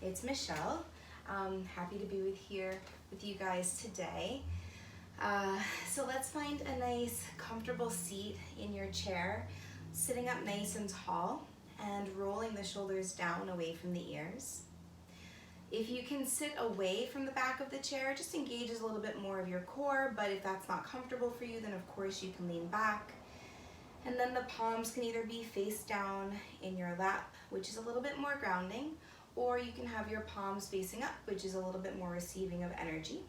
It's Michelle. Happy to be here with you guys today. So let's find a nice comfortable seat in your chair, sitting up nice and tall and rolling the shoulders down away from the ears. If you can sit away from the back of the chair, just engages a little bit more of your core, but if that's not comfortable for you, then of course you can lean back. And then the palms can either be face down in your lap, which is a little bit more grounding, or you can have your palms facing up, which is a little bit more receiving of energy.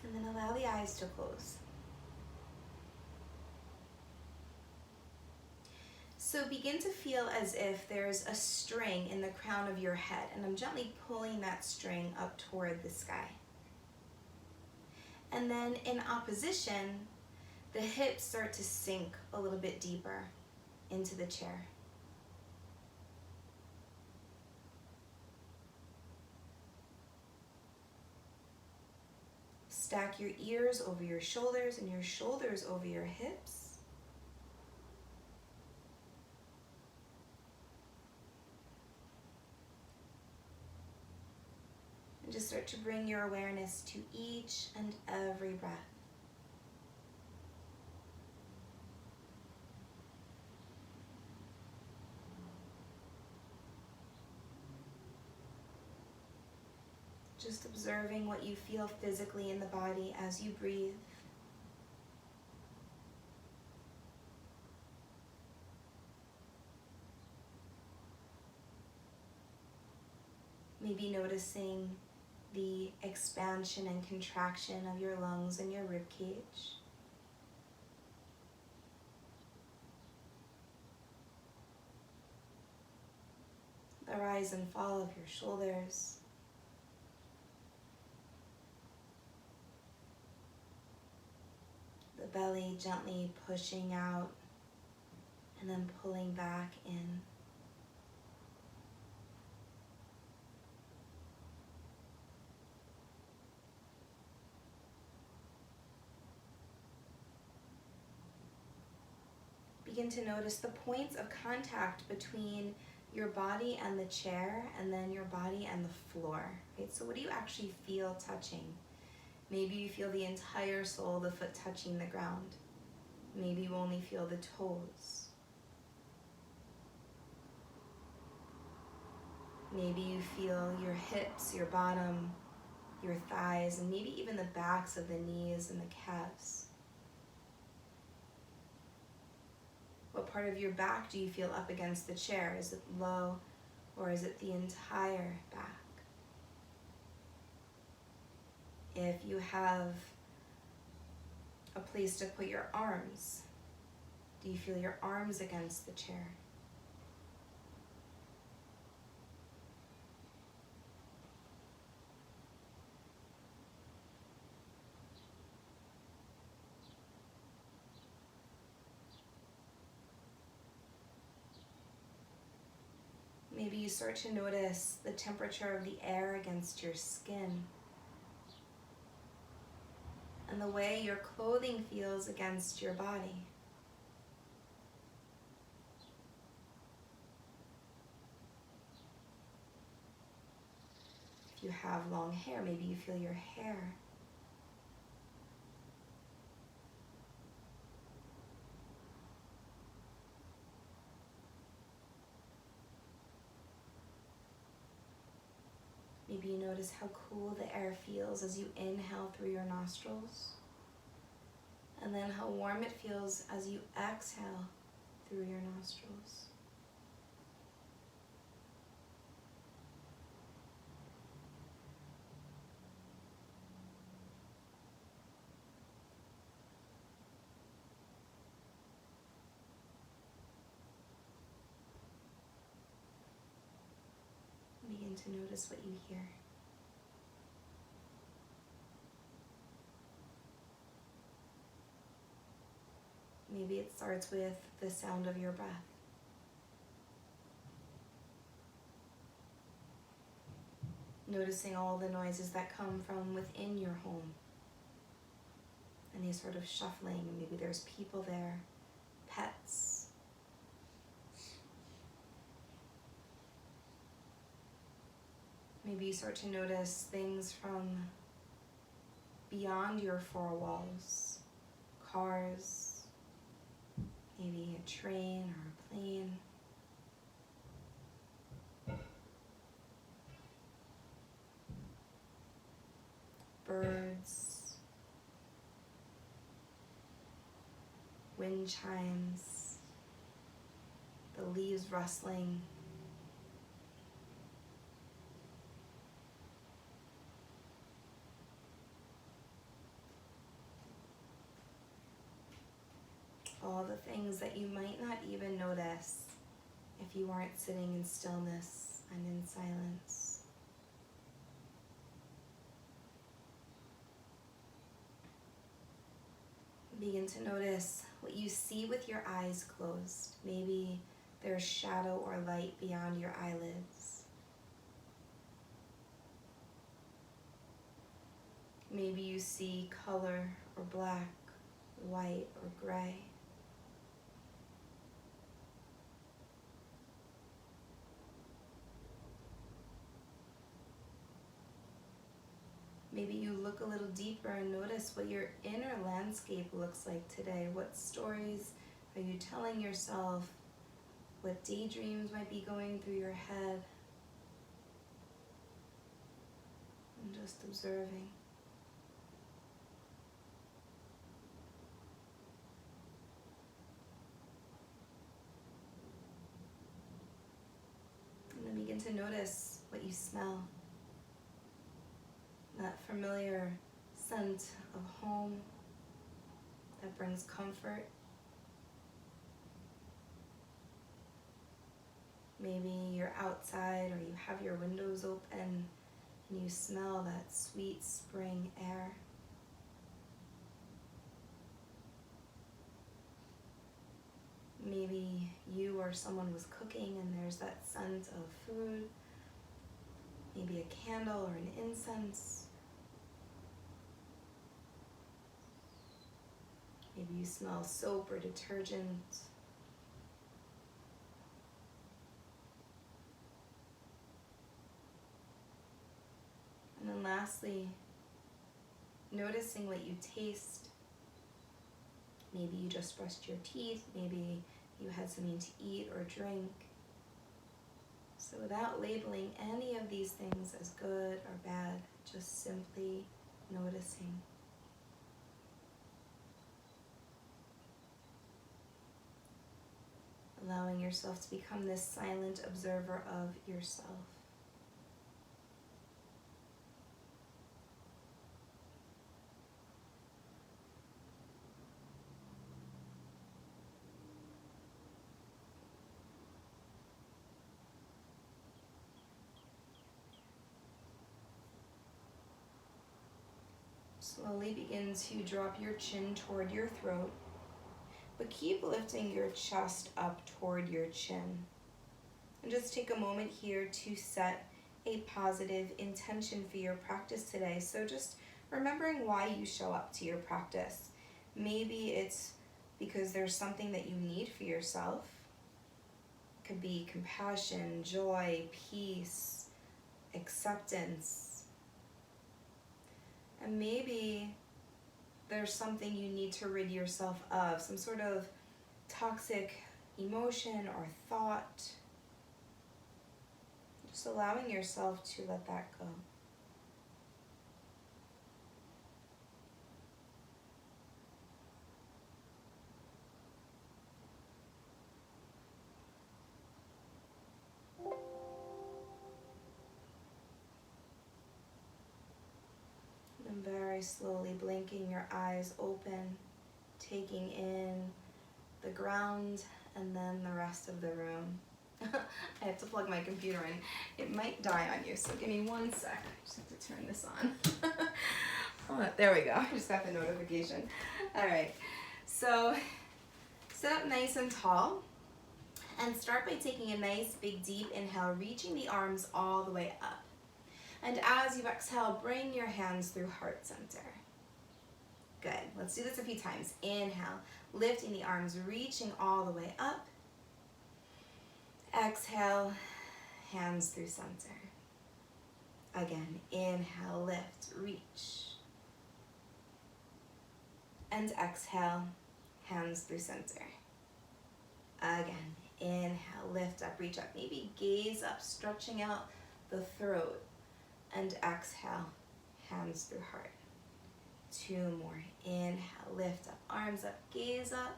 And then allow the eyes to close. So begin to feel as if there's a string in the crown of your head, and I'm gently pulling that string up toward the sky. And then in opposition, the hips start to sink a little bit deeper into the chair. Stack your ears over your shoulders and your shoulders over your hips. And just start to bring your awareness to each and every breath. Just observing what you feel physically in the body as you breathe. Maybe noticing the expansion and contraction of your lungs and your rib cage. The rise and fall of your shoulders. The belly gently pushing out and then pulling back in. Begin to notice the points of contact between your body and the chair, and then your body and the floor, right? So what do you actually feel touching? Maybe you feel the entire sole of the foot touching the ground. Maybe you only feel the toes. Maybe you feel your hips, your bottom, your thighs, and maybe even the backs of the knees and the calves. What part of your back do you feel up against the chair? Is it low, or is it the entire back? If you have a place to put your arms, do you feel your arms against the chair? Maybe you start to notice the temperature of the air against your skin, and the way your clothing feels against your body. If you have long hair, maybe you feel your hair. Maybe you notice how cool the air feels as you inhale through your nostrils, and then how warm it feels as you exhale through your nostrils. Begin to notice what you hear. Maybe it starts with the sound of your breath. Noticing all the noises that come from within your home. Any sort of shuffling, maybe there's people there, pets. Maybe you start to notice things from beyond your four walls. Cars, maybe a train or a plane. Birds, wind chimes, the leaves rustling. All the things that you might not even notice if you weren't sitting in stillness and in silence. Begin to notice what you see with your eyes closed. Maybe there's shadow or light beyond your eyelids. Maybe you see color or black, white or gray. Maybe you look a little deeper and notice what your inner landscape looks like today. What stories are you telling yourself? What daydreams might be going through your head? And just observing. And then begin to notice what you smell. That familiar scent of home that brings comfort. Maybe you're outside or you have your windows open and you smell that sweet spring air. Maybe you or someone was cooking and there's that scent of food. Maybe a candle or an incense. Maybe you smell soap or detergent. And then lastly, noticing what you taste. Maybe you just brushed your teeth. Maybe you had something to eat or drink. So without labeling any of these things as good or bad, just simply noticing. Allowing yourself to become this silent observer of yourself. Slowly begin to drop your chin toward your throat, but keep lifting your chest up toward your chin. And just take a moment here to set a positive intention for your practice today. So just remembering why you show up to your practice. Maybe it's because there's something that you need for yourself. It could be compassion, joy, peace, acceptance. And maybe there's something you need to rid yourself of, some sort of toxic emotion or thought. Just allowing yourself to let that go. And very slowly blinking your eyes open, taking in the ground and then the rest of the room. I have to plug my computer in. It might die on you, so give me 1 sec. I just have to turn this on. Oh, there we go. I just got the notification. All right. So sit up nice and tall and start by taking a nice big deep inhale, reaching the arms all the way up. And as you exhale, bring your hands through heart center. Good. Let's do this a few times. Inhale, lifting the arms, reaching all the way up. Exhale, hands through center. Again, inhale, lift, reach. And exhale, hands through center. Again, inhale, lift up, reach up. Maybe gaze up, stretching out the throat. And exhale, hands through heart. 2 more. Inhale, lift up, arms up, gaze up.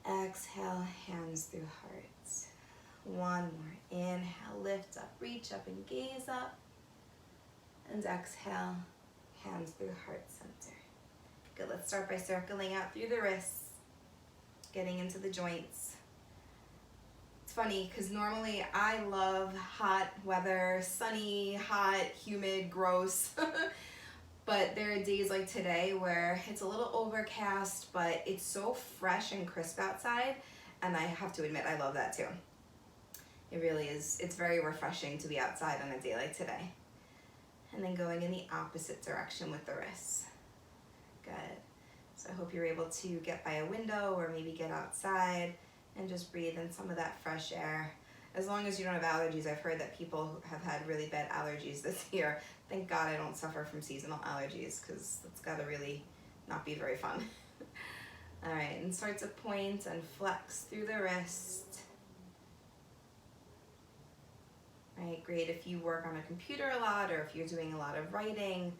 Exhale, hands through heart. 1 more. Inhale, lift up, reach up and gaze up. And exhale, hands through heart center. Good, let's start by circling out through the wrists, getting into the joints. It's funny because normally I love hot weather, sunny, hot, humid, gross. But there are days like today where it's a little overcast, but it's so fresh and crisp outside. And I have to admit, I love that too. It really is. It's very refreshing to be outside on a day like today. And then going in the opposite direction with the wrists. Good. So I hope you're able to get by a window or maybe get outside and just breathe in some of that fresh air. As long as you don't have allergies. I've heard that people have had really bad allergies this year. Thank God I don't suffer from seasonal allergies because it's got to really not be very fun. All right, and start to point and flex through the wrist. All right, great if you work on a computer a lot or if you're doing a lot of writing.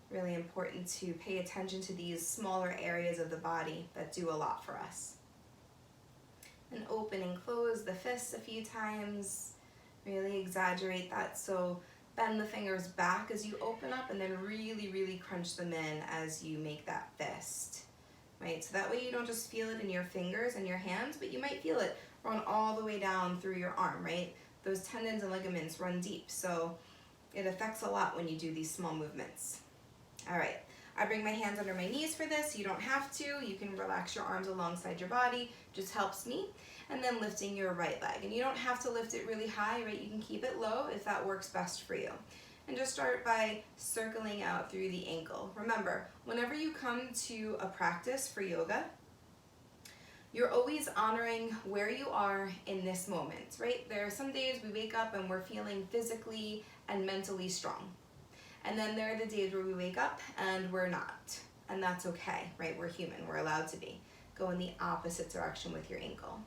Really important to pay attention to these smaller areas of the body that do a lot for us. And open and close the fists a few times. Really exaggerate that. So bend the fingers back as you open up and then really, really crunch them in as you make that fist. Right? So that way you don't just feel it in your fingers and your hands, but you might feel it run all the way down through your arm, right? Those tendons and ligaments run deep. So it affects a lot when you do these small movements. All right. I bring my hands under my knees for this. You don't have to. You can relax your arms alongside your body. Just helps me. And then lifting your right leg. And you don't have to lift it really high, right? You can keep it low if that works best for you. And just start by circling out through the ankle. Remember, whenever you come to a practice for yoga, you're always honoring where you are in this moment, right? There are some days we wake up and we're feeling physically and mentally strong. And then there are the days where we wake up and we're not. And that's okay, right? We're human, we're allowed to be. Go in the opposite direction with your ankle.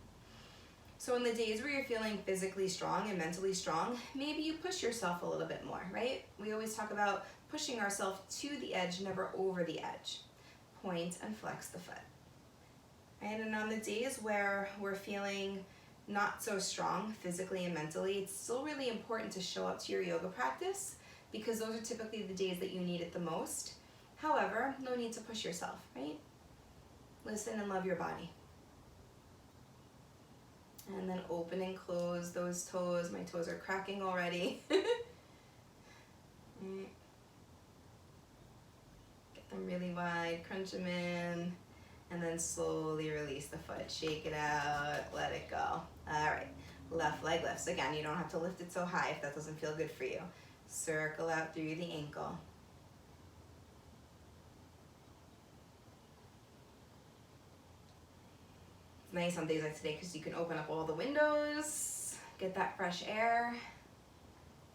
So in the days where you're feeling physically strong and mentally strong, maybe you push yourself a little bit more, right? We always talk about pushing ourselves to the edge, never over the edge. Point and flex the foot. Right? And on the days where we're feeling not so strong physically and mentally, it's still really important to show up to your yoga practice because those are typically the days that you need it the most. However, no need to push yourself, right? Listen and love your body. And then open and close those toes. My toes are cracking already. Get them really wide, crunch them in, and then slowly release the foot. Shake it out, let it go. All right, left leg lifts. Again, you don't have to lift it so high if that doesn't feel good for you. Circle out through the ankle. It's nice on days like today because you can open up all the windows, get that fresh air,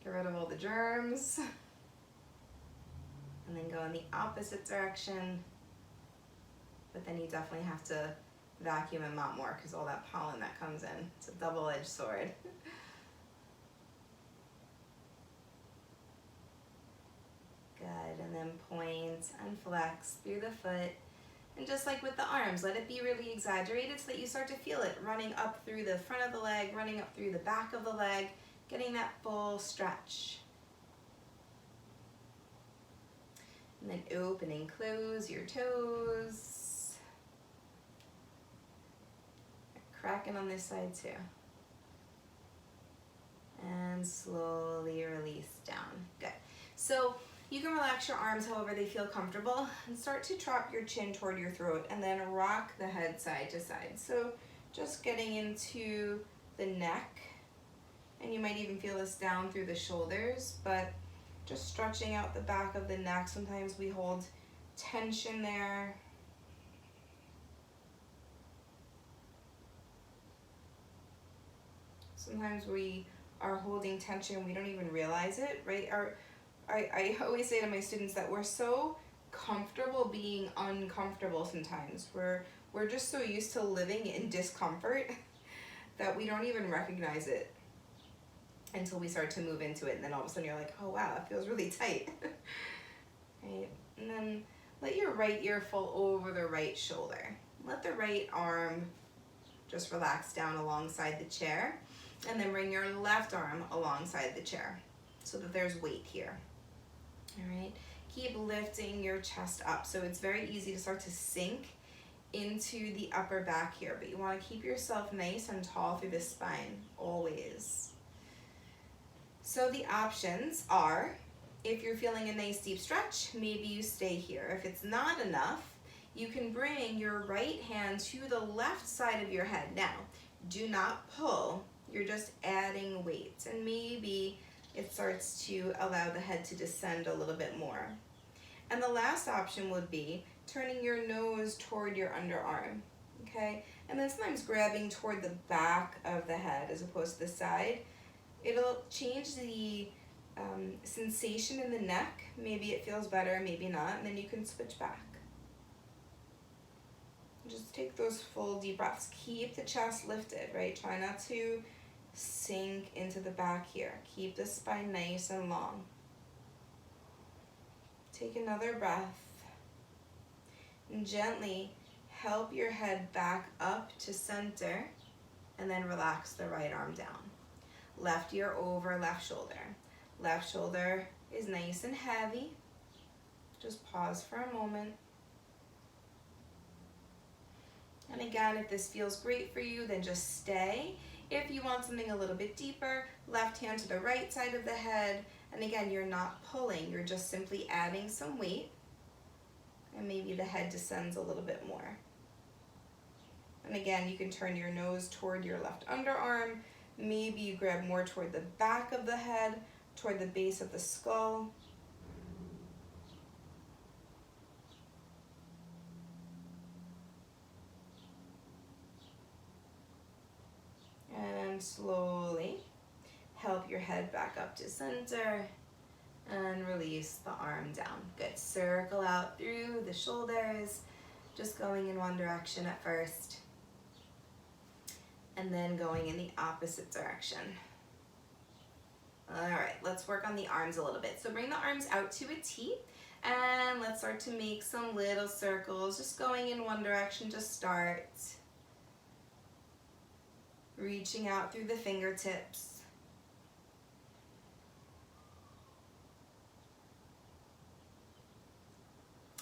get rid of all the germs, and then go in the opposite direction. But then you definitely have to vacuum and mop more because all that pollen that comes in. It's a double-edged sword. Good, and then point and flex through the foot. And just like with the arms, let it be really exaggerated so that you start to feel it running up through the front of the leg, running up through the back of the leg, getting that full stretch. And then open and close your toes. Cracking on this side too. And slowly release down. Good. So you can relax your arms however they feel comfortable and start to drop your chin toward your throat and then rock the head side to side. So just getting into the neck, and you might even feel this down through the shoulders, but just stretching out the back of the neck. Sometimes we hold tension there. Sometimes we are holding tension. We don't even realize it, right? I always say to my students that we're so comfortable being uncomfortable sometimes. We're just so used to living in discomfort that we don't even recognize it until we start to move into it, and then all of a sudden you're like, oh wow, it feels really tight. Right? And then let your right ear fall over the right shoulder. Let the right arm just relax down alongside the chair, and then bring your left arm alongside the chair so that there's weight here. All right, keep lifting your chest up. So it's very easy to start to sink into the upper back here, but you want to keep yourself nice and tall through the spine, always. So the options are, if you're feeling a nice deep stretch, maybe you stay here. If it's not enough, you can bring your right hand to the left side of your head. Now, do not pull, you're just adding weight, and maybe it starts to allow the head to descend a little bit more. And the last option would be turning your nose toward your underarm, okay? And then sometimes grabbing toward the back of the head as opposed to the side. It'll change the sensation in the neck. Maybe it feels better, maybe not, and then you can switch back. Just take those full deep breaths. Keep the chest lifted, right? Try not to sink into the back here. Keep the spine nice and long. Take another breath. And gently help your head back up to center, and then relax the right arm down. Left ear over left shoulder. Left shoulder is nice and heavy. Just pause for a moment. And again, if this feels great for you, then just stay. If you want something a little bit deeper, left hand to the right side of the head. And again, you're not pulling, you're just simply adding some weight. And maybe the head descends a little bit more. And again, you can turn your nose toward your left underarm. Maybe you grab more toward the back of the head, toward the base of the skull. And slowly help your head back up to center and release the arm down. Good. Circle out through the shoulders, just going in one direction at first, and then going in the opposite direction. All right, let's work on the arms a little bit. So bring the arms out to a T, and let's start to make some little circles, just going in one direction to start. Reaching out through the fingertips.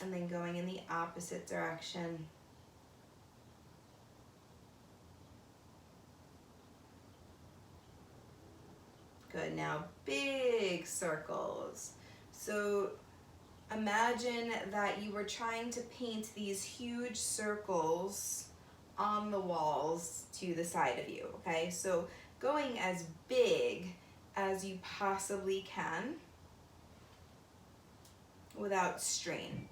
And then going in the opposite direction. Good, now big circles. So imagine that you were trying to paint these huge circles on the walls to the side of you, okay? So going as big as you possibly can without strain.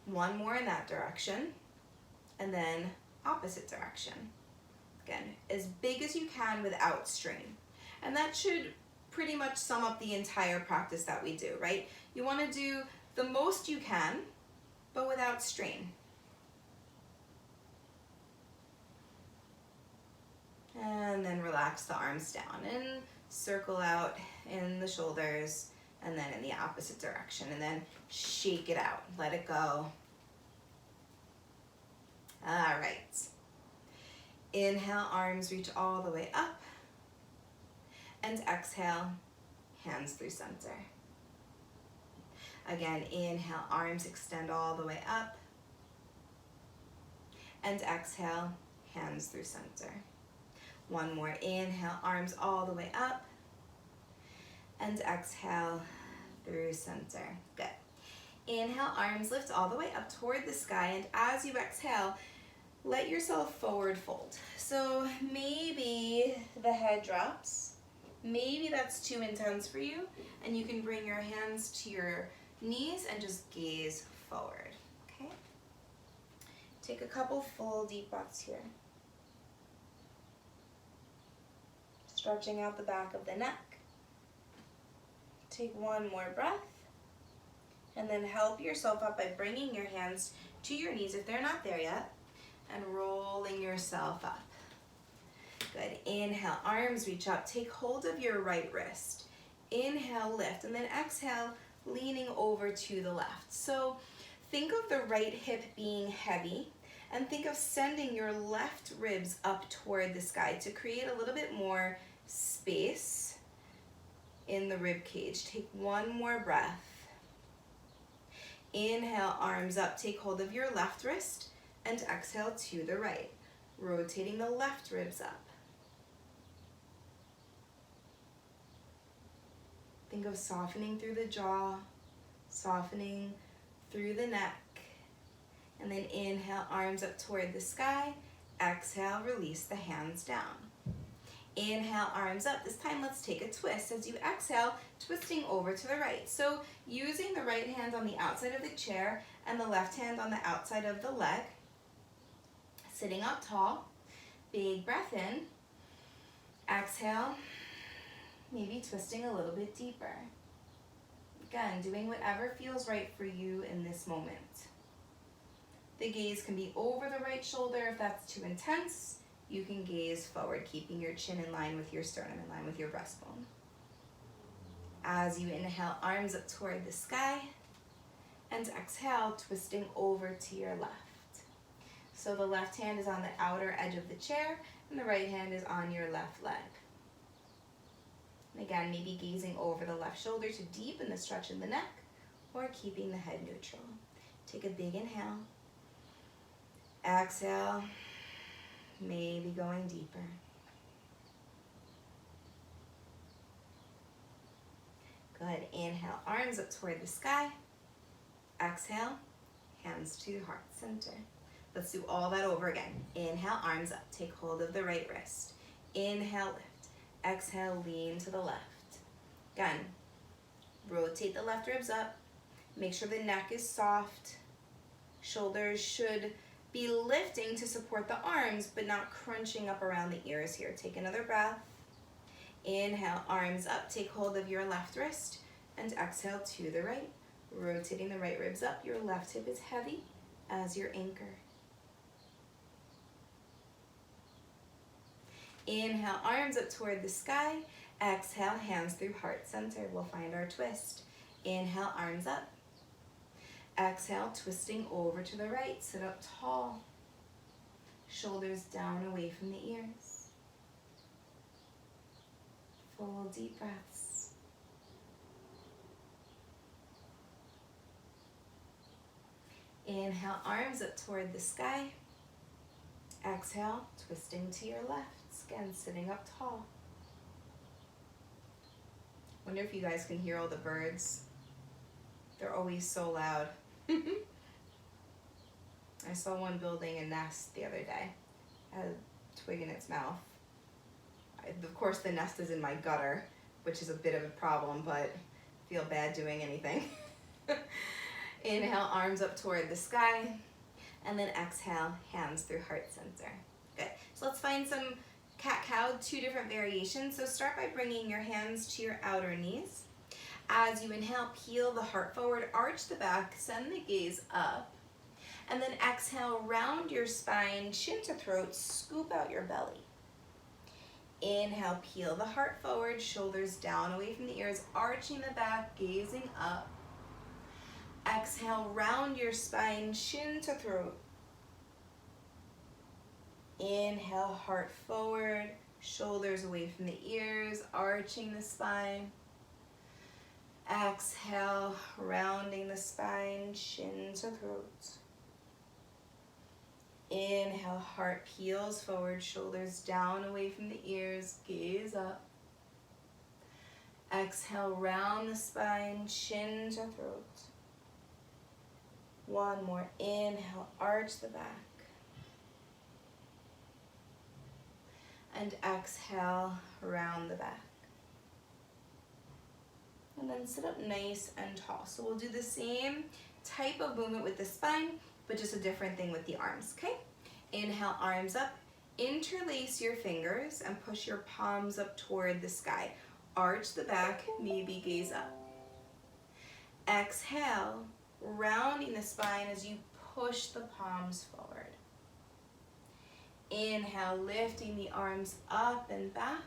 One more in that direction, and then opposite direction. Again, as big as you can without strain. And that should pretty much sum up the entire practice that we do, right? You want to do the most you can, but without strain. And then relax the arms down and circle out in the shoulders, and then in the opposite direction, and then shake it out, let it go. All right. Inhale, arms reach all the way up, and exhale, hands through center. Again, inhale, arms extend all the way up, and exhale, hands through center. One more, inhale, arms all the way up, and exhale through center. Good. Inhale, arms lift all the way up toward the sky, and as you exhale, let yourself forward fold. So maybe the head drops. Maybe that's too intense for you, and you can bring your hands to your knees and just gaze forward, okay? Take a couple full deep breaths here. stretching out the back of the neck. Take one more breath, and then help yourself up by bringing your hands to your knees if they're not there yet, and rolling yourself up. Good. Inhale, arms reach up. Take hold of your right wrist. Inhale, lift, and then exhale, leaning over to the left. So think of the right hip being heavy, and think of sending your left ribs up toward the sky to create a little bit more space in the rib cage. Take one more breath. Inhale, arms up. Take hold of your left wrist, and exhale to the right, rotating the left ribs up. Think of softening through the jaw, softening through the neck, and then inhale, arms up toward the sky. Exhale, release the hands down. Inhale, arms up. This time let's take a twist. As you exhale, twisting over to the right. So using the right hand on the outside of the chair and the left hand on the outside of the leg. Sitting up tall. Big breath in. Exhale. Maybe twisting a little bit deeper. Again, doing whatever feels right for you in this moment. The gaze can be over the right shoulder if that's too intense. You can gaze forward, keeping your chin in line with your sternum, in line with your breastbone. As you inhale, arms up toward the sky, and exhale, twisting over to your left. So the left hand is on the outer edge of the chair, and the right hand is on your left leg. And again, maybe gazing over the left shoulder to deepen the stretch in the neck, or keeping the head neutral. Take a big inhale. Exhale, maybe going deeper. Good. Inhale, arms up toward the sky. Exhale, hands to heart center. Let's do all that over again. Inhale, arms up. Take hold of the right wrist. Inhale, lift. Exhale, lean to the left. Again, rotate the left ribs up. Make sure the neck is soft. Shoulders should be lifting to support the arms, but not crunching up around the ears here. Take another breath. Inhale, arms up. Take hold of your left wrist, and exhale to the right. Rotating the right ribs up. Your left hip is heavy as your anchor. Inhale, arms up toward the sky. Exhale, hands through heart center. We'll find our twist. Inhale, arms up. Exhale, twisting over to the right. Sit up tall. Shoulders down away from the ears. Full deep breaths. Inhale, arms up toward the sky. Exhale, twisting to your left. Again, sitting up tall. Wonder if you guys can hear all the birds. They're always so loud. I saw one building a nest the other day. It had a twig in its mouth. Of course, the nest is in my gutter, which is a bit of a problem, but I feel bad doing anything. Inhale, arms up toward the sky, and then exhale, hands through heart center. Good. So let's find some cat-cow, 2 different variations. So start by bringing your hands to your outer knees. As you inhale, peel the heart forward, arch the back, send the gaze up. And then exhale, round your spine, chin to throat, scoop out your belly. Inhale, peel the heart forward, shoulders down away from the ears, arching the back, gazing up. Exhale, round your spine, chin to throat. Inhale, heart forward, shoulders away from the ears, arching the spine. Exhale, rounding the spine, chin to throat. Inhale, heart peels forward, shoulders down away from the ears, gaze up. Exhale, round the spine, chin to throat. One more. Inhale, arch the back. And exhale, round the back. And then sit up nice and tall. So we'll do the same type of movement with the spine, but just a different thing with the arms, okay? Inhale, arms up. interlace your fingers and push your palms up toward the sky. Arch the back, maybe gaze up. Exhale, rounding the spine as you push the palms forward. Inhale, lifting the arms up and back.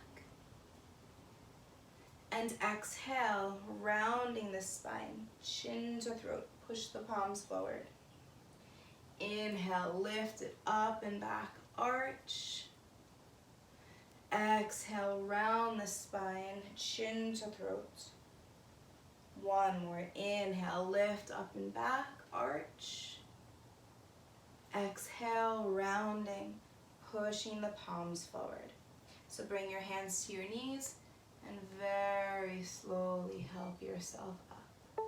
And exhale, rounding the spine, chin to throat. Push the palms forward. Inhale, lift it up and back, arch. Exhale, round the spine, chin to throat. One more. Inhale, lift up and back, arch. Exhale, rounding, pushing the palms forward. So bring your hands to your knees and very slowly help yourself up.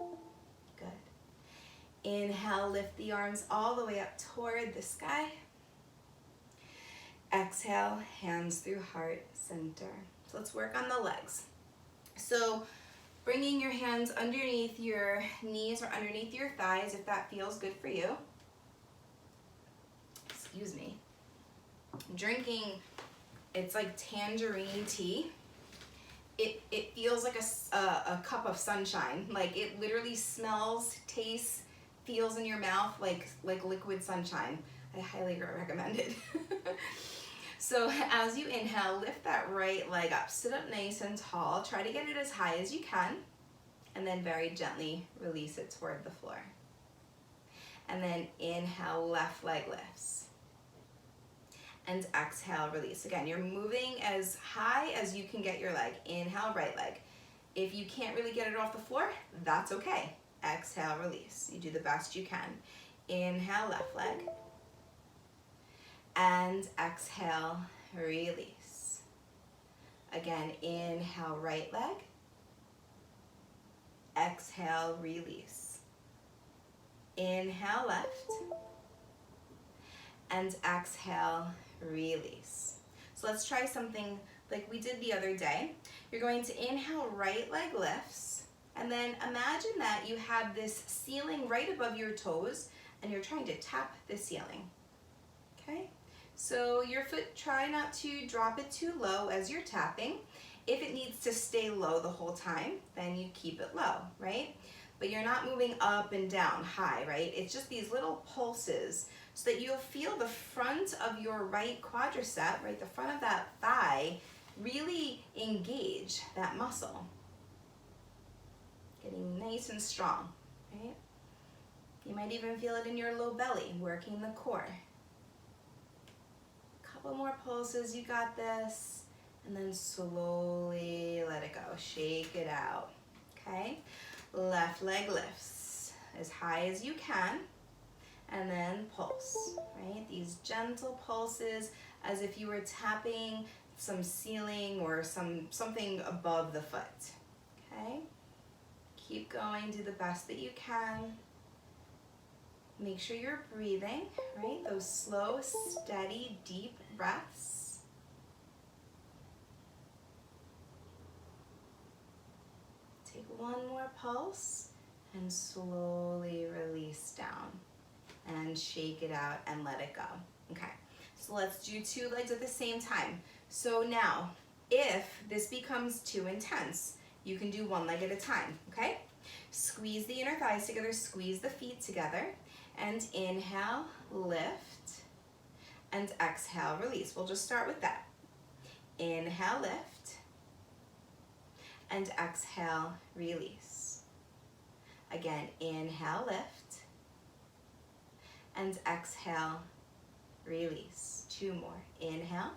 Good. Inhale, lift the arms all the way up toward the sky. Exhale, hands through heart center. So let's work on the legs. So bringing your hands underneath your knees or underneath your thighs if that feels good for you. Excuse me. I'm drinking, it's like tangerine tea. It feels like a cup of sunshine. Like it literally smells, tastes, feels in your mouth like liquid sunshine. I highly recommend it. So as you inhale, lift that right leg up. Sit up nice and tall. Try to get it as high as you can. And then very gently release it toward the floor. And then inhale, left leg lifts. And exhale, release. Again, you're moving as high as you can get your leg. Inhale, right leg. If you can't really get it off the floor, that's okay. Exhale, release. You do the best you can. Inhale, left leg. And exhale, release. Again, inhale, right leg. Exhale, release. Inhale, left. And exhale, release. So let's try something like we did the other day. You're going to inhale, right leg lifts. And then imagine that you have this ceiling right above your toes and you're trying to tap the ceiling. Okay? So your foot, try not to drop it too low as you're tapping. If it needs to stay low the whole time, then you keep it low, right? But you're not moving up and down high, right? It's just these little pulses so that you'll feel the front of your right quadricep, right, the front of that thigh, really engage that muscle. Getting nice and strong, right? You might even feel it in your low belly, working the core. Couple more pulses, you got this. And then slowly let it go, shake it out, okay? Left leg lifts as high as you can, and then pulse, right? These gentle pulses as if you were tapping some ceiling or something above the foot, okay? Keep going, do the best that you can. Make sure you're breathing, right? Those slow, steady, deep breaths. Take one more pulse and slowly release down and shake it out and let it go. Okay, so let's do two legs at the same time. So now, if this becomes too intense, you can do one leg at a time, okay? Squeeze the inner thighs together, squeeze the feet together, and inhale, lift, and exhale, release. We'll just start with that. Inhale, lift, and exhale, release. Again, inhale, lift, and exhale, release. Two more. Inhale,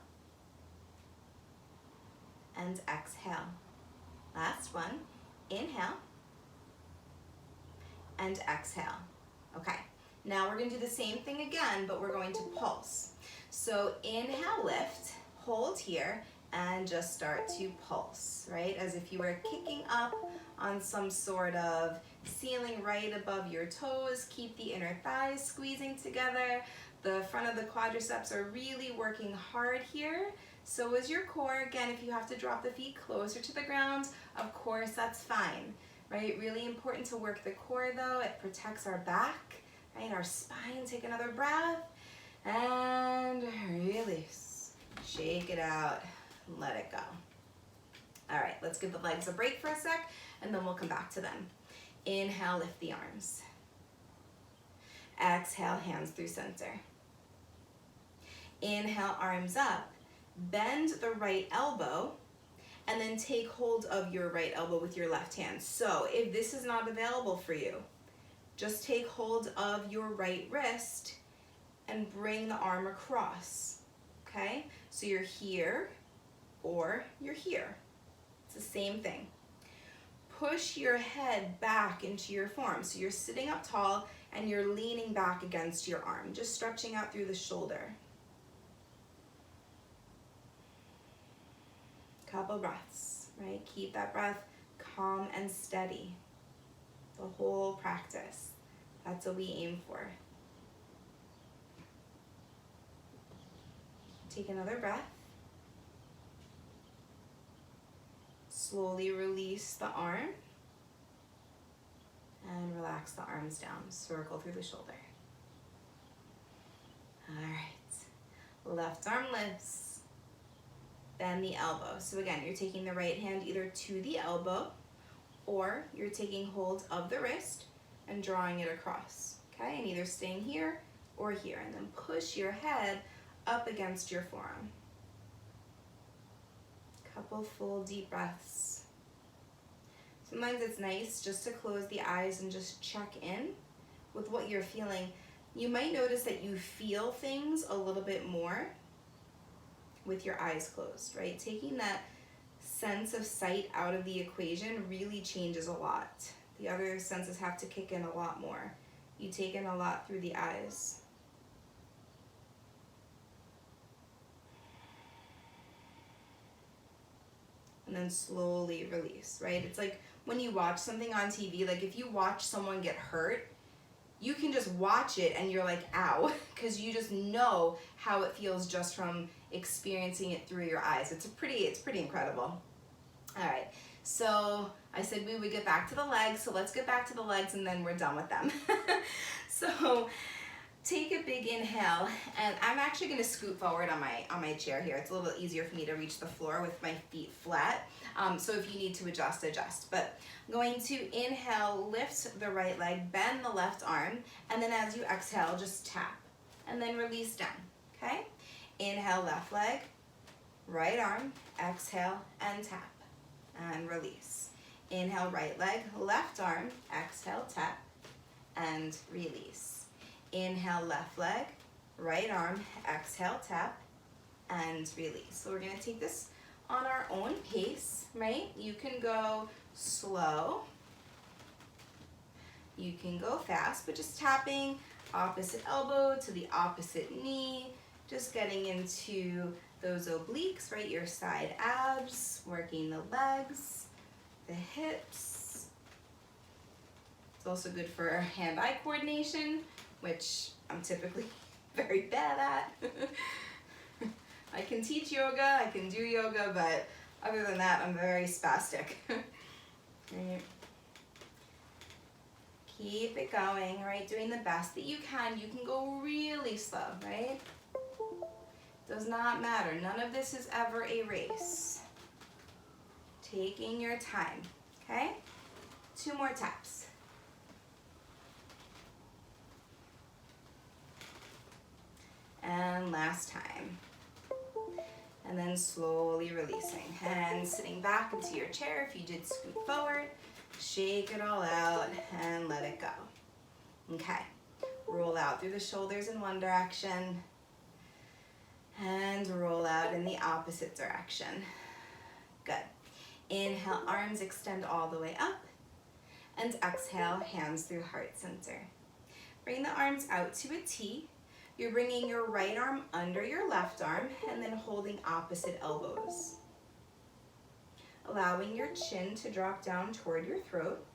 and exhale. Last one. Inhale, and exhale. Okay, now we're going to do the same thing again, but we're going to pulse. So inhale, lift, hold here, and just start to pulse, right? As if you were kicking up on some sort of ceiling right above your toes. Keep the inner thighs squeezing together. The front of the quadriceps are really working hard here. So is your core. Again, if you have to drop the feet closer to the ground, of course, that's fine, right? Really important to work the core though. It protects our back, right? Our spine. Take another breath and release. shake it out, and let it go. All right, let's give the legs a break for a sec, and then we'll come back to them. Inhale, lift the arms. Exhale, hands through center. Inhale, arms up. Bend the right elbow, and then take hold of your right elbow with your left hand. So if this is not available for you, just take hold of your right wrist and bring the arm across, okay? So you're here or you're here. It's the same thing. Push your head back into your form. So you're sitting up tall and you're leaning back against your arm, just stretching out through the shoulder. Couple breaths, right? Keep that breath calm and steady the whole practice. That's what we aim for. Take another breath. Slowly release the arm and relax the arms down. Circle through the shoulder. All right. Left arm lifts. Bend the elbow. So again, you're taking the right hand either to the elbow or you're taking hold of the wrist and drawing it across, okay? And either staying here or here, and then push your head up against your forearm. Couple full deep breaths. Sometimes it's nice just to close the eyes and just check in with what you're feeling. You might notice that you feel things a little bit more with your eyes closed, right? Taking that sense of sight out of the equation really changes a lot. The other senses have to kick in a lot more. You take in a lot through the eyes. And then slowly release, right? It's like when you watch something on TV, like if you watch someone get hurt, you can just watch it and you're like, ow, because you just know how it feels just from experiencing it through your eyes. It's pretty incredible. All right, so I said we would get back to the legs, so let's get back to the legs and then we're done with them. So take a big inhale, and I'm actually gonna scoot forward on my chair here. It's a little easier for me to reach the floor with my feet flat. So if you need to adjust, adjust. But I'm going to inhale, lift the right leg, bend the left arm, and then as you exhale, just tap, and then release down, okay? Inhale, left leg, right arm, exhale, and tap, and release. Inhale, right leg, left arm, exhale, tap, and release. Inhale, left leg, right arm, exhale, tap, and release. So we're gonna take this on our own pace, right? You can go slow, you can go fast, but just tapping opposite elbow to the opposite knee, just getting into those obliques, right? Your side abs, working the legs, the hips. It's also good for hand-eye coordination, which I'm typically very bad at. I can teach yoga, I can do yoga, but other than that, I'm very spastic. Right. Keep it going, right? Doing the best that you can. You can go really slow, right? Does not matter. None of this is ever a race. Taking your time, okay? 2 more taps. And last time. And then slowly releasing. And sitting back into your chair if you did scoot forward. Shake it all out and let it go. Okay. Roll out through the shoulders in one direction. And roll out in the opposite direction. Good. Inhale, arms extend all the way up. And exhale, hands through heart center. Bring the arms out to a T. You're bringing your right arm under your left arm and then holding opposite elbows. Allowing your chin to drop down toward your throat.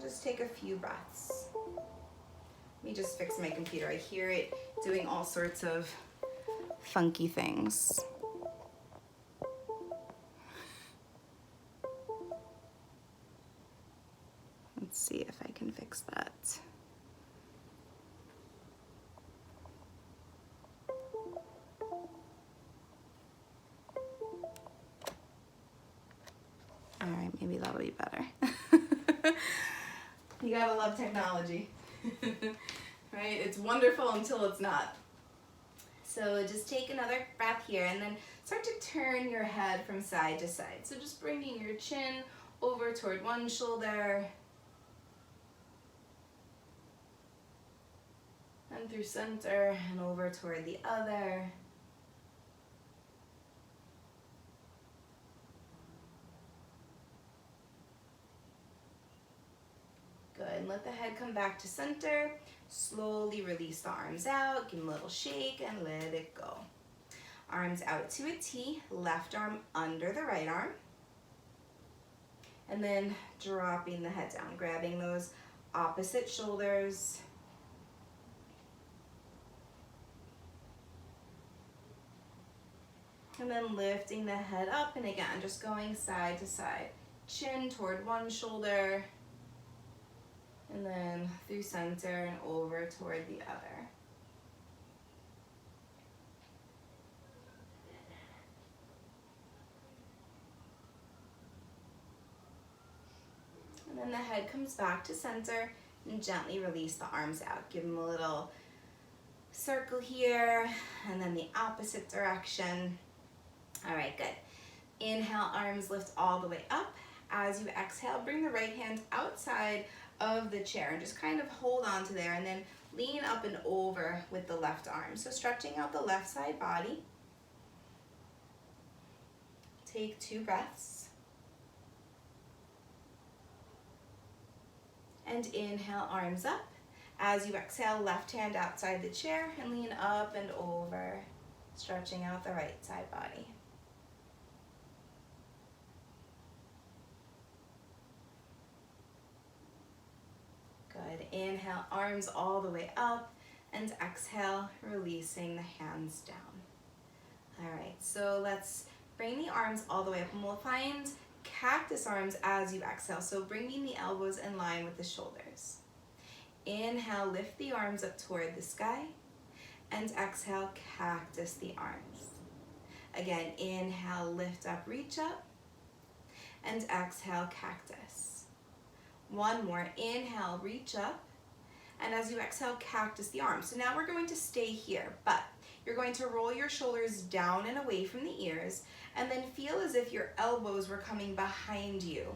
Just take a few breaths. Let me just fix my computer. I hear it doing all sorts of funky things. Let's see if I can fix that. All right, maybe that'll be better. You gotta love technology. Right? It's wonderful until it's not. So just take another breath here and then start to turn your head from side to side. So just bringing your chin over toward one shoulder and through center and over toward the other. Good, and let the head come back to center. Slowly release the arms out, give them a little shake and let it go. Arms out to a T, left arm under the right arm. And then dropping the head down, grabbing those opposite shoulders. And then lifting the head up, and again, just going side to side. Chin toward one shoulder, and then through center and over toward the other. And then the head comes back to center and gently release the arms out. Give them a little circle here and then the opposite direction. All right, good. Inhale, arms lift all the way up. As you exhale, bring the right hand outside of the chair and just kind of hold on to there and then lean up and over with the left arm. So stretching out the left side body. Take 2 breaths. And inhale, arms up. As you exhale, left hand outside the chair and lean up and over, stretching out the right side body. Good. Inhale, arms all the way up, and exhale, releasing the hands down. All right, so let's bring the arms all the way up, and we'll find cactus arms as you exhale. So bringing the elbows in line with the shoulders. Inhale, lift the arms up toward the sky, and exhale, cactus the arms. Again, inhale, lift up, reach up, and exhale, cactus. One more, inhale, reach up, and as you exhale, cactus the arms. So now we're going to stay here, but you're going to roll your shoulders down and away from the ears, and then feel as if your elbows were coming behind you.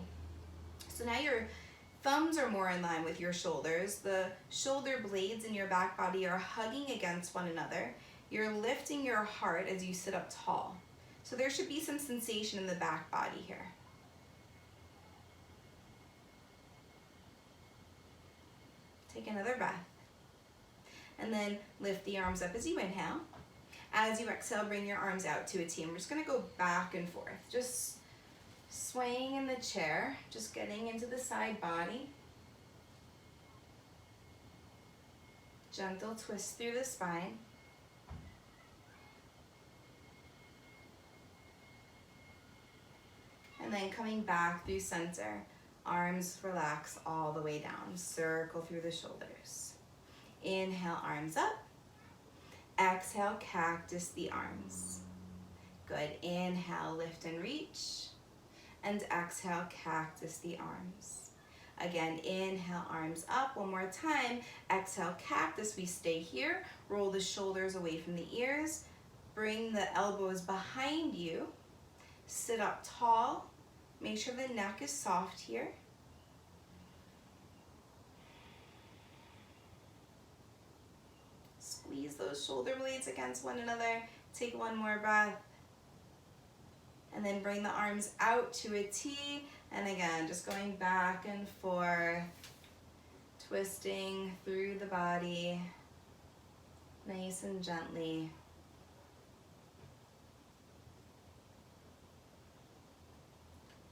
So now your thumbs are more in line with your shoulders. The shoulder blades in your back body are hugging against one another. You're lifting your heart as you sit up tall. So there should be some sensation in the back body here. Take another breath. And then lift the arms up as you inhale. As you exhale, bring your arms out to a T. And we're just going to go back and forth. Just swaying in the chair, just getting into the side body. Gentle twist through the spine. And then coming back through center. Arms relax all the way down. Circle through the shoulders. Inhale, arms up. Exhale, cactus the arms. Good. Inhale, lift and reach. And exhale, cactus the arms. Again, inhale, arms up. One more time. Exhale, cactus. We stay here. Roll the shoulders away from the ears. Bring the elbows behind you. Sit up tall. Make sure the neck is soft here. Squeeze those shoulder blades against one another. Take one more breath. And then bring the arms out to a T. And again, just going back and forth, twisting through the body, nice and gently.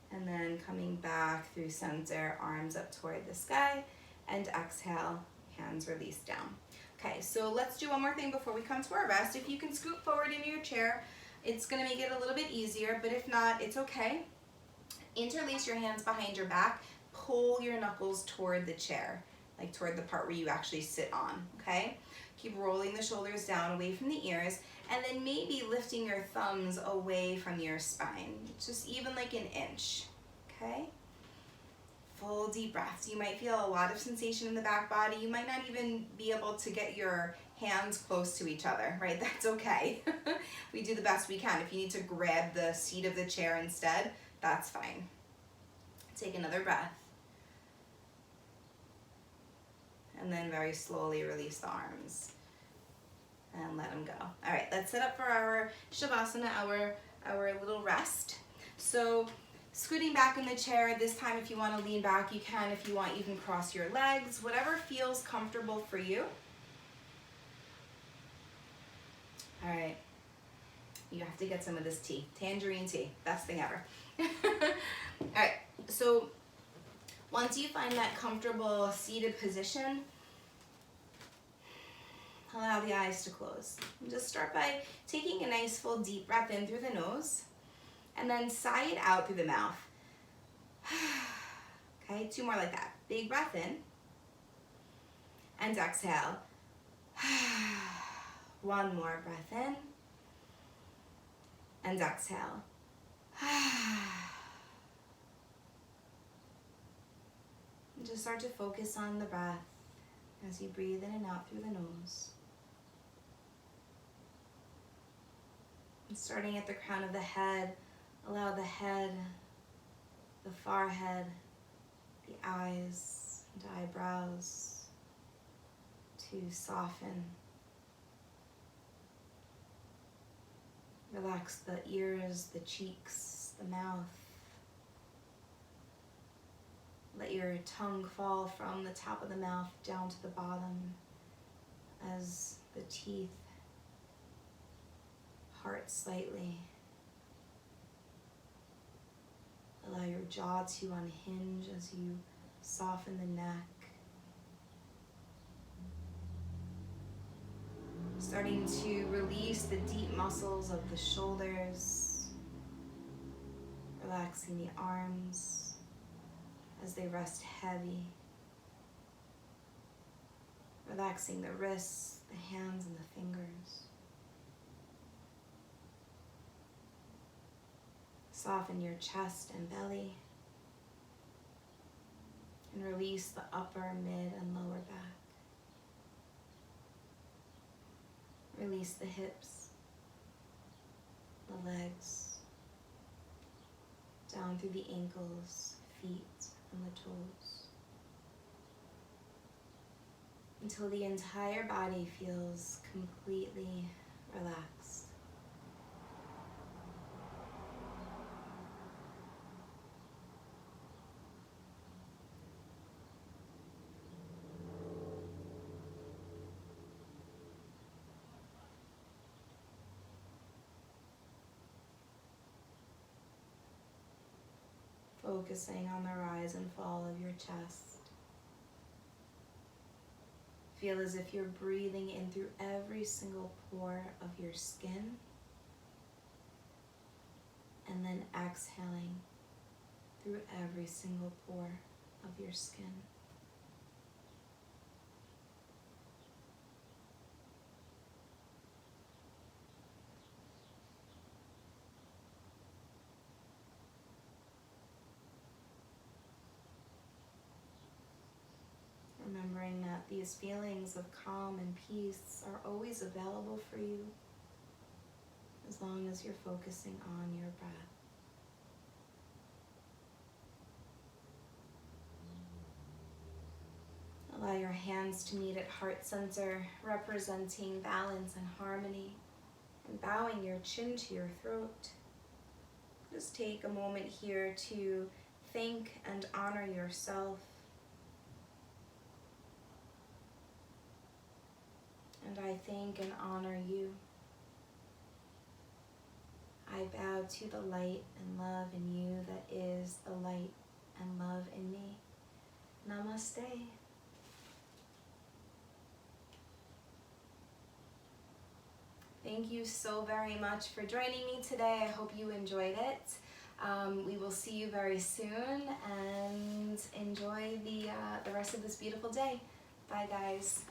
And then coming back through center, arms up toward the sky, and exhale, hands release down. Okay, so let's do one more thing before we come to our rest. If you can scoot forward into your chair, it's gonna make it a little bit easier, but if not, it's okay. Interlace your hands behind your back, pull your knuckles toward the chair, like toward the part where you actually sit on, okay? Keep rolling the shoulders down away from the ears, and then maybe lifting your thumbs away from your spine, just even like an inch, okay? Full deep breaths. You might feel a lot of sensation in the back body. You might not even be able to get your hands close to each other, right? That's okay. We do the best we can. If you need to grab the seat of the chair instead, that's fine. Take another breath. And then very slowly release the arms and let them go. All right, let's set up for our Shavasana, our little rest. So scooting back in the chair, this time if you want to lean back, you can. If you want, you can cross your legs, whatever feels comfortable for you. All right, you have to get some of this tea, tangerine tea, best thing ever. All right, so once you find that comfortable seated position, allow the eyes to close. And just start by taking a nice full deep breath in through the nose and then sigh it out through the mouth. Okay, 2 more like that. Big breath in and exhale. 1 more breath in and exhale. And just start to focus on the breath as you breathe in and out through the nose. And starting at the crown of the head, allow the head, the forehead, the eyes and eyebrows to soften. Relax the ears, the cheeks, the mouth. Let your tongue fall from the top of the mouth down to the bottom as the teeth part slightly. Allow your jaw to unhinge as you soften the neck. Starting to release the deep muscles of the shoulders. Relaxing the arms as they rest heavy. Relaxing the wrists, the hands, and the fingers. Soften your chest and belly. And release the upper, mid, and lower back. Release the hips, the legs, down through the ankles, feet, and the toes, until the entire body feels completely relaxed. Focusing on the rise and fall of your chest. Feel as if you're breathing in through every single pore of your skin, and then exhaling through every single pore of your skin. Remembering that these feelings of calm and peace are always available for you as long as you're focusing on your breath. Allow your hands to meet at heart center, representing balance and harmony, and bowing your chin to your throat. Just take a moment here to thank and honor yourself. And I thank and honor you. I bow to the light and love in you that is the light and love in me. Namaste. Thank you so very much for joining me today. I hope you enjoyed it. We will see you very soon, and enjoy the rest of this beautiful day. Bye, guys.